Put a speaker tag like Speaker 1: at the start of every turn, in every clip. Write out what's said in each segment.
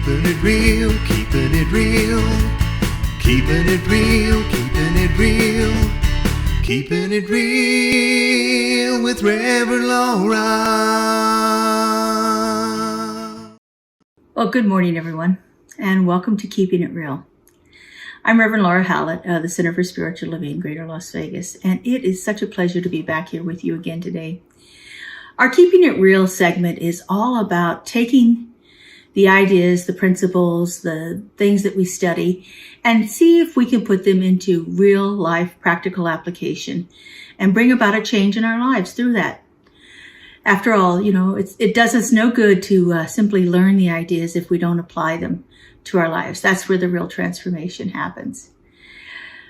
Speaker 1: Keeping it real, keeping it real. Keeping it real, keeping it real. Keeping it real with Reverend Laura.
Speaker 2: Well, good morning, everyone, and welcome to Keeping It Real. I'm Reverend Laura Hallett of the Center for Spiritual Living, Greater Las Vegas, and it is such a pleasure to be back here with you again today. Our Keeping It Real segment is all about taking the ideas, the principles, the things that we study, and see if we can put them into real life practical application and bring about a change in our lives through that. After all, it does us no good to simply learn the ideas if we don't apply them to our lives. That's where the real transformation happens.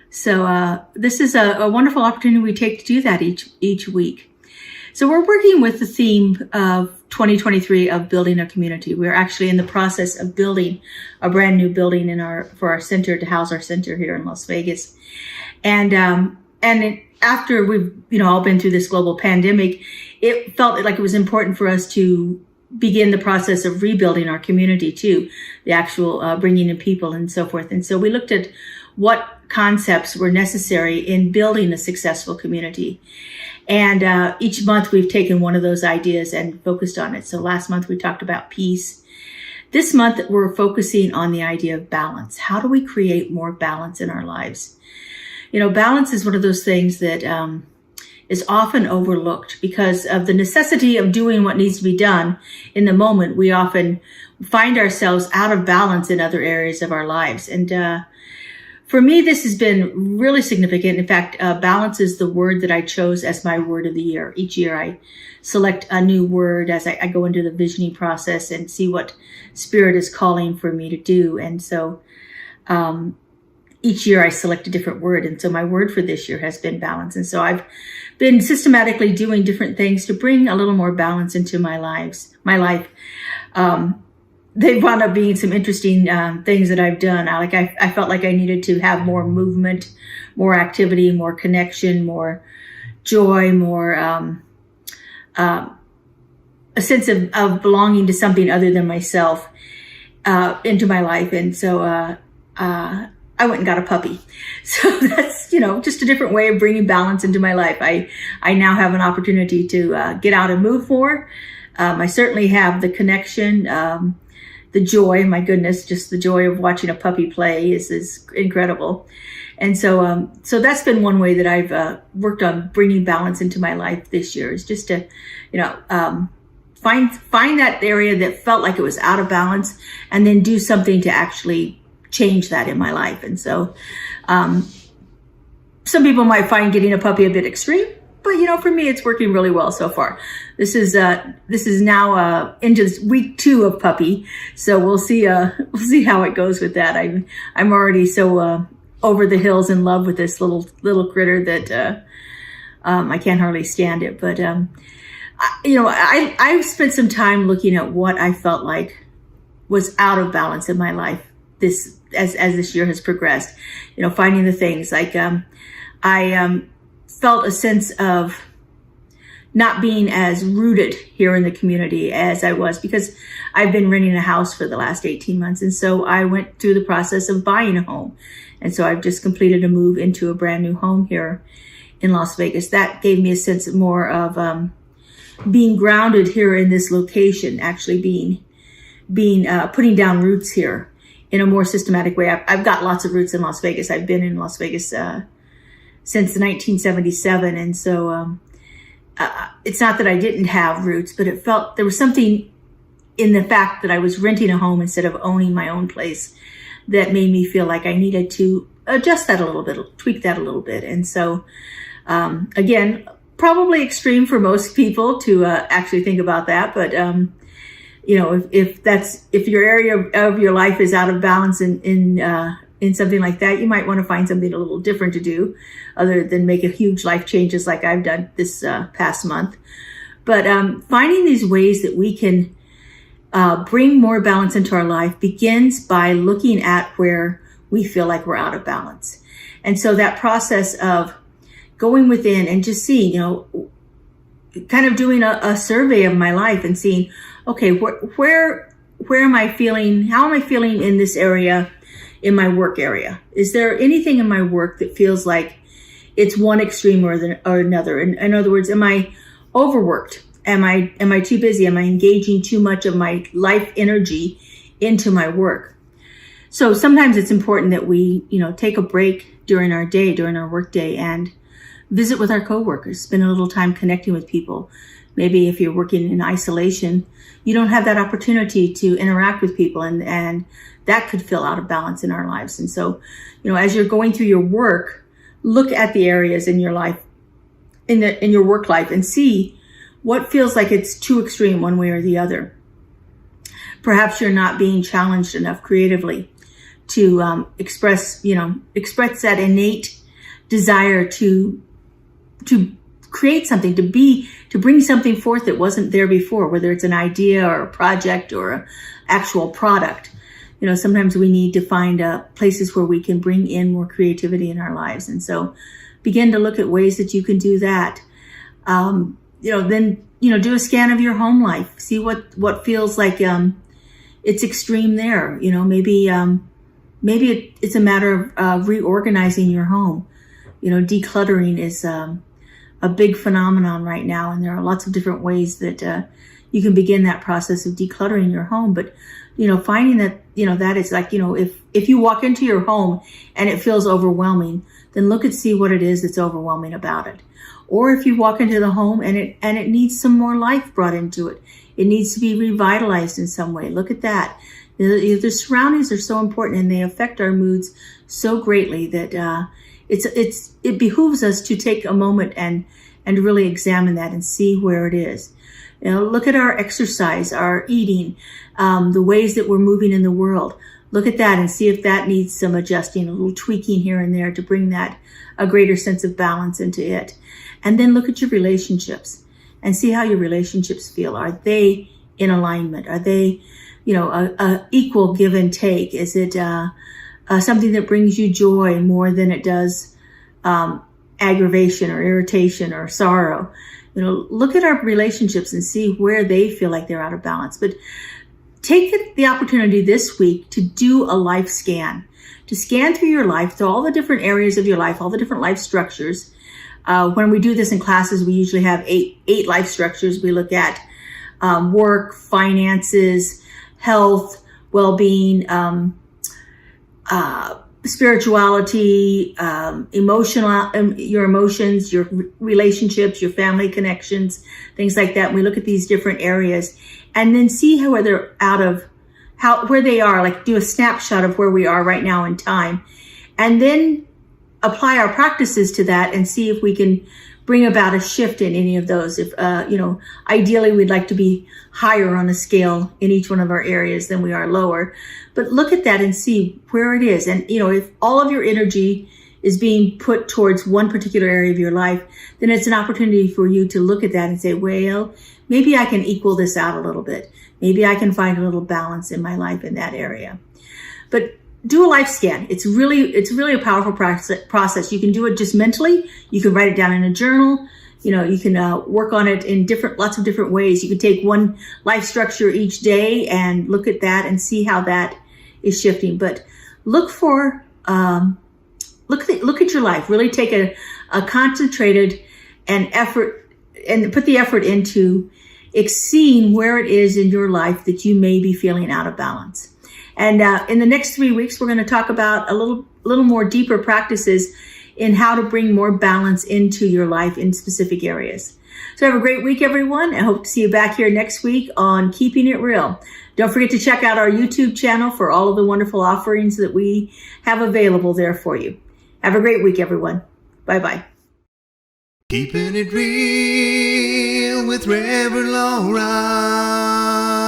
Speaker 2: So this is a wonderful opportunity we take to do that each week. So we're working with the theme of 2023 of building a community. We're actually in the process of building a brand new building for our center, to house our center here in Las Vegas. And after we've all been through this global pandemic, it felt like it was important for us to begin the process of rebuilding our community too, the actual bringing in people and so forth. And so we looked at what concepts were necessary in building a successful community. And each month we've taken one of those ideas and focused on it. So last month we talked about peace. This month we're focusing on the idea of balance. How do we create more balance in our lives? Balance is one of those things that is often overlooked because of the necessity of doing what needs to be done in the moment. We often find ourselves out of balance in other areas of our lives. And for me, this has been really significant. In fact, balance is the word that I chose as my word of the year. Each year I select a new word as I go into the visioning process and see what Spirit is calling for me to do. And so each year I select a different word. And so my word for this year has been balance. And so I've been systematically doing different things to bring a little more balance into my life. They've wound up being some interesting things that I've done. I felt like I needed to have more movement, more activity, more connection, more joy, more a sense of belonging to something other than myself into my life. And so I went and got a puppy. So that's, just a different way of bringing balance into my life. I now have an opportunity to get out and move more. I certainly have the connection, the joy, my goodness, just the joy of watching a puppy play is incredible. And so that's been one way that I've worked on bringing balance into my life this year, is just to, find that area that felt like it was out of balance and then do something to actually change that in my life. And so some people might find getting a puppy a bit extreme, but for me, it's working really well so far. This is now into week 2 of puppy, so we'll see how it goes with that. I'm already so over the hills in love with this little critter that I can't hardly stand it. But I've spent some time looking at what I felt like was out of balance in my life as this year has progressed. Finding the things like I felt a sense of not being as rooted here in the community as I was, because I've been renting a house for the last 18 months. And so I went through the process of buying a home. And so I've just completed a move into a brand new home here in Las Vegas. That gave me a sense more of being grounded here in this location, actually putting down roots here in a more systematic way. I've got lots of roots in Las Vegas. I've been in Las Vegas since 1977. And so it's not that I didn't have roots, but it felt there was something in the fact that I was renting a home instead of owning my own place that made me feel like I needed to adjust that a little bit, tweak that a little bit. And so, again, probably extreme for most people to actually think about that. But, if your area of your life is out of balance in something like that, you might want to find something a little different to do other than make a huge life changes like I've done this past month. But finding these ways that we can bring more balance into our life begins by looking at where we feel like we're out of balance. And so that process of going within and just seeing, kind of doing a survey of my life and seeing, okay, where where am I feeling, how am I feeling in this area, in my work area? Is there anything in my work that feels like it's one extreme or another? In other words, am I overworked? Am I too busy? Am I engaging too much of my life energy into my work? So sometimes it's important that we, take a break during our day, during our work day, and visit with our coworkers, spend a little time connecting with people. Maybe if you're working in isolation, you don't have that opportunity to interact with people, and that could feel out of balance in our lives. And so, as you're going through your work, look at the areas in your life, in your work life, and see what feels like it's too extreme one way or the other. Perhaps you're not being challenged enough creatively to express that innate desire to create something, to bring something forth that wasn't there before, whether it's an idea or a project or an actual product. Sometimes we need to find places where we can bring in more creativity in our lives. And so begin to look at ways that you can do that. Then do a scan of your home life. See what feels like it's extreme there. Maybe it's a matter of reorganizing your home. Decluttering is a big phenomenon right now, and there are lots of different ways that you can begin that process of decluttering your home. But finding that that is like if you walk into your home and it feels overwhelming, then look and see what it is that's overwhelming about it. Or if you walk into the home and it needs some more life brought into it, it needs to be revitalized in some way. Look at that. The surroundings are so important, and they affect our moods so greatly that it behooves us to take a moment and really examine that and see where it is. Look at our exercise, our eating, the ways that we're moving in the world. Look at that and see if that needs some adjusting, a little tweaking here and there to bring that a greater sense of balance into it. And then look at your relationships and see how your relationships feel. Are they in alignment? Are they, a equal give and take? Is it something that brings you joy more than it does aggravation or irritation or sorrow? Look at our relationships and see where they feel like they're out of balance. But take the opportunity this week to do a life scan, to scan through your life, through all the different areas of your life, all the different life structures. When we do this in classes, we usually have eight life structures. We look at work, finances, health, well-being, spirituality, your emotions, your relationships, your family connections, things like that. And we look at these different areas and then see where they are, like do a snapshot of where we are right now in time, and then apply our practices to that and see if we can bring about a shift in any of those. If, ideally we'd like to be higher on the scale in each one of our areas than we are lower, but look at that and see where it is. And, if all of your energy is being put towards one particular area of your life, then it's an opportunity for you to look at that and say, well, maybe I can equal this out a little bit. Maybe I can find a little balance in my life in that area. But do a life scan. It's really a powerful process. You can do it just mentally. You can write it down in a journal. You can work on it in lots of different ways. You can take one life structure each day and look at that and see how that is shifting. But look at your life. Really take a concentrated and put the effort into seeing where it is in your life that you may be feeling out of balance. And in the next 3 weeks, we're going to talk about a little more deeper practices in how to bring more balance into your life in specific areas. So have a great week, everyone. I hope to see you back here next week on Keeping It Real. Don't forget to check out our YouTube channel for all of the wonderful offerings that we have available there for you. Have a great week, everyone. Bye-bye.
Speaker 1: Keeping it real with Reverend Laura.